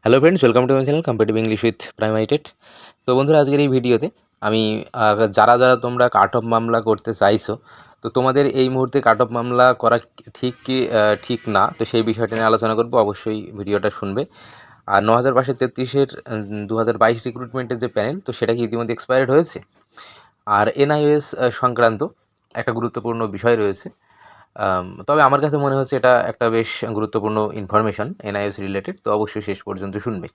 Hello friends, welcome to my channel competitive English with প্রাইমাইটেড। তো বন্ধুরা, আজকের এই ভিডিওতে আমি যারা তোমরা কাট অফ মামলা করতে চাইছো, তো তোমাদের এই মুহূর্তে কাট অফ মামলা করা ঠিক কি ঠিক না, তো সেই বিষয়টা নিয়ে আলোচনা করবো। অবশ্যই ভিডিওটা শুনবে। আর 9533-এর 2022 রিক্রুটমেন্টের যে প্যানেল, তো সেটা কি ইতিমধ্যে এক্সপায়ার্ড হয়েছে। আর এনআইওএস সংক্রান্ত একটা গুরুত্বপূর্ণ বিষয় রয়েছে। তবে আমার কাছে মনে হচ্ছে এটা একটা বেশ গুরুত্বপূর্ণ ইনফরমেশান এনআইএস রিলেটেড, তো অবশ্যই শেষ পর্যন্ত শুনবে।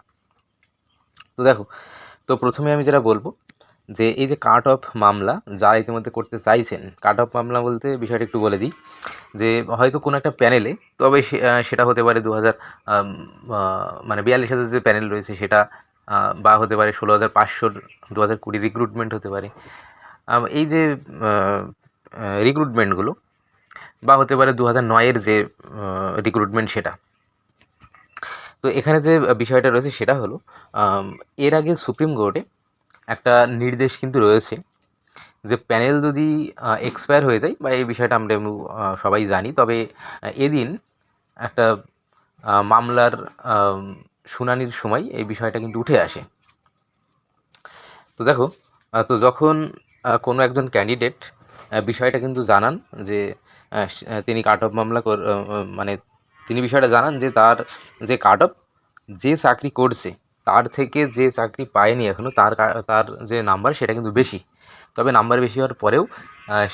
তো দেখো, তো প্রথমে আমি যেটা বলবো যে এই যে কাট অফ মামলা যারা ইতিমধ্যে করতে চাইছেন, কাট অফ মামলা বলতে বিষয়টা একটু বলে দিই যে হয়তো কোনো একটা প্যানেলে, তবে সেটা হতে পারে 2000 মানে 42,000 যে প্যানেল রয়েছে সেটা, বা হতে পারে 16,500 2020 রিক্রুটমেন্ট হতে পারে। এই যে রিক্রুটমেন্টগুলো, বা হতে পারে 2009-এর যে রিক্রুটমেন্ট সেটা। তো এখানে যে বিষয়টা রয়েছে সেটা হলো, এর আগে সুপ্রিম কোর্টে একটা নির্দেশ কিন্তু রয়েছে যে প্যানেল যদি এক্সপায়ার হয়ে যায়, বা এই বিষয়টা আমরা সবাই জানি, তবে এদিন একটা মামলার শুনানির সময় এই বিষয়টা কিন্তু উঠে আসে। তো দেখো, তো যখন কোনো একজন ক্যান্ডিডেট বিষয়টা কিন্তু জানান যে তিনি কাট অফ মামলা মানে তিনি বিষয়টা জানান যে তার যে কাট অফ, যে চাকরি করছে তার থেকে যে চাকরি পায়নি এখনও, তার যে নাম্বার সেটা কিন্তু বেশি। তবে নাম্বার বেশি হওয়ার পরেও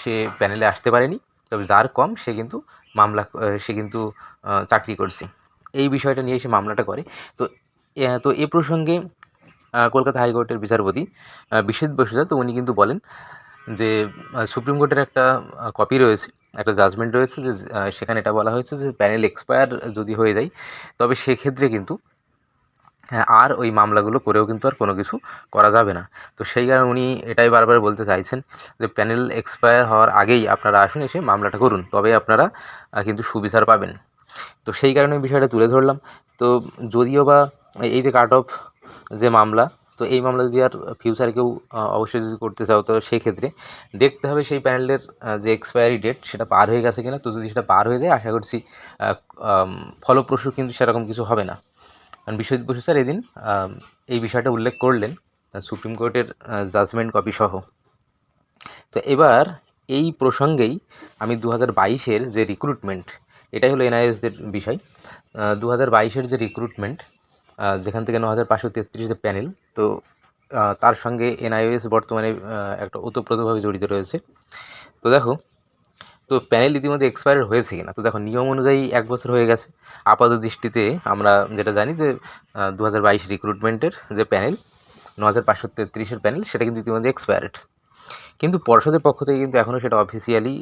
সে প্যানেলে আসতে পারেনি। তবে যার কম সে কিন্তু সে কিন্তু চাকরি করছে। এই বিষয়টা নিয়ে সে মামলাটা করে। তো তো এ প্রসঙ্গে কলকাতা হাইকোর্টের বিচারপতি বিশ্বজিৎ বসুদেব, তো উনি কিন্তু বলেন যে সুপ্রিম কোর্টের একটা কপি রয়েছে, একটা জাজমেন্ট রয়েছে, যে সেখানে এটা বলা হয়েছে যে প্যানেল এক্সপায়ার যদি হয়ে যায়, তবে সেক্ষেত্রে কিন্তু আর ওই মামলাগুলো করেও কিন্তু আর কোনো কিছু করা যাবে না। তো সেই কারণে উনি এটাই বারবার বলতে চাইছেন যে প্যানেল এক্সপায়ার হওয়ার আগেই আপনারা আসুন, এসে মামলাটা করুন, তবে আপনারা কিন্তু সুবিচার পাবেন। তো সেই কারণে বিষয়টা তুলে ধরলাম। তো যদিও বা এই যে কাট অফ যে মামলা, তো এই মামলা যদি আর ফিউচারে কেউ অবশ্যই যদি করতে চাও, তো সেক্ষেত্রে দেখতে হবে সেই প্যানেলের যে এক্সপায়ারি ডেট সেটা পার হয়ে গেছে কিনা। তো যদি সেটা পার হয়ে যায়, আশা করছি ফলপ্রসূ কিন্তু সেরকম কিছু হবে না। কারণ বিশ্বজিৎ বসু স্যার এদিন এই বিষয়টা উল্লেখ করলেন সুপ্রিম কোর্টের জাজমেন্ট কপি সহ। তো এবার এই প্রসঙ্গেই আমি 2022-এর যে রিক্রুটমেন্ট, এটাই হলো এনআইএসদের বিষয়। 2022-এর যে রিক্রুটমেন্ট, যেখান থেকে 9533 যে প্যানেল, তো তার সঙ্গে এনআইএস বর্তমানে একটা ওতপ্রোতভাবে জড়িত রয়েছে। তো দেখো, তো প্যানেল ইতিমধ্যে এক্সপায়ার হয়েছে কিনা, তো দেখো নিয়ম অনুযায়ী 1 বছর হয়ে গেছে। আপাত দৃষ্টিতে আমরা যেটা জানি যে 2022 রিক্রুটমেন্টের যে প্যানেল, 9533-এর প্যানেল, সেটা কিন্তু ইতিমধ্যে এক্সপায়ার্ড। কিন্তু পর্ষদের পক্ষ থেকে কিন্তু এখনও সেটা অফিসিয়ালি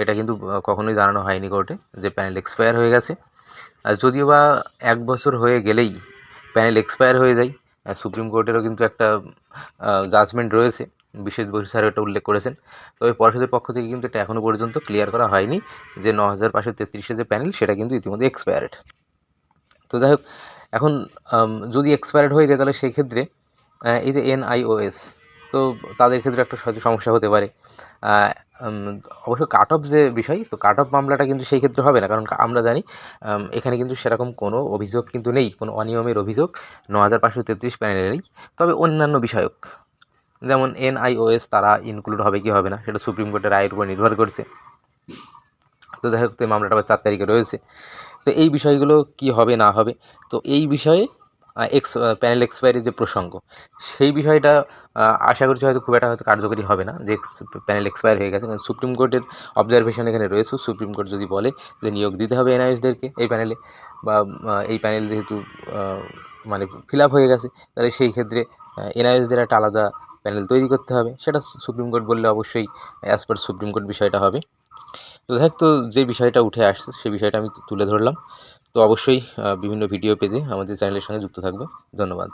এটা কিন্তু কখনোই জানানো হয়নি কোর্টে যে প্যানেল এক্সপায়ার হয়ে গেছে। যদিও বা 1 বছর হয়ে গেলেই প্যানেল এক্সপায়ার হয়ে যায়, সুপ্রিম কোর্টেরও কিন্তু একটা জাজমেন্ট রয়েছে, বিশ্বজিৎ বসু স্যার এটা উল্লেখ করেছেন। তবে পর্ষদের পক্ষ থেকে কিন্তু এটা এখনও পর্যন্ত ক্লিয়ার করা হয়নি যে 9533-এর যে প্যানেল সেটা কিন্তু ইতিমধ্যে এক্সপায়ার্ড। তো যাই হোক, এখন যদি এক্সপায়ার্ড হয়ে যায়, তাহলে সেক্ষেত্রে এই যে এনআইওএস, তো তাদের ক্ষেত্রে একটা সমস্যা হতে পারে। অবশ্য কাট অফ যে বিষয়, তো কাট অফ মামলাটা কিন্তু সেই ক্ষেত্রে হবে না, কারণ আমরা জানি এখানে কিন্তু সেরকম কোনো অভিযোগ কিন্তু নেই, কোনো অনিয়মের অভিযোগ 9533 প্যানেলে নেই। তবে অন্যান্য বিষয়ক যেমন এনআইওএস, তারা ইনক্লুড হবে কি হবে না সেটা সুপ্রিম কোর্টের রায়ের উপর নির্ভর করছে। তো যাই হোক, তো এই মামলাটা আবার 4 তারিখে রয়েছে। তো এই বিষয়গুলো কি হবে না হবে, তো এই বিষয়ে প্যানেল এক্সপায়ারি যে প্রসঙ্গ, সেই বিষয়টা আশা করছি হয়তো খুব একটা হয়তো কার্যকরী হবে না, যে প্যানেল এক্সপায়ার হয়ে গেছে। কারণ সুপ্রিম কোর্টের অবজারভেশন এখানে রয়েছে। সুপ্রিম কোর্ট যদি বলে যে নিয়োগ দিতে হবে এনআইএসদেরকে এই প্যানেলে, বা এই প্যানেল যেহেতু মানে ফিল আপ হয়ে গেছে, তাহলে সেই ক্ষেত্রে এনআইএসদের একটা আলাদা প্যানেল তৈরি করতে হবে। সেটা সুপ্রিম কোর্ট বললে অবশ্যই অ্যাজ পার সুপ্রিম কোর্ট বিষয়টা হবে। তো দেখ, তো যে বিষয়টা উঠে আসছে সেই বিষয়টা আমি তুলে ধরলাম। তো অবশ্যই বিভিন্ন ভিডিও পেতে আমাদের চ্যানেলের সঙ্গে যুক্ত থাকবে। ধন্যবাদ।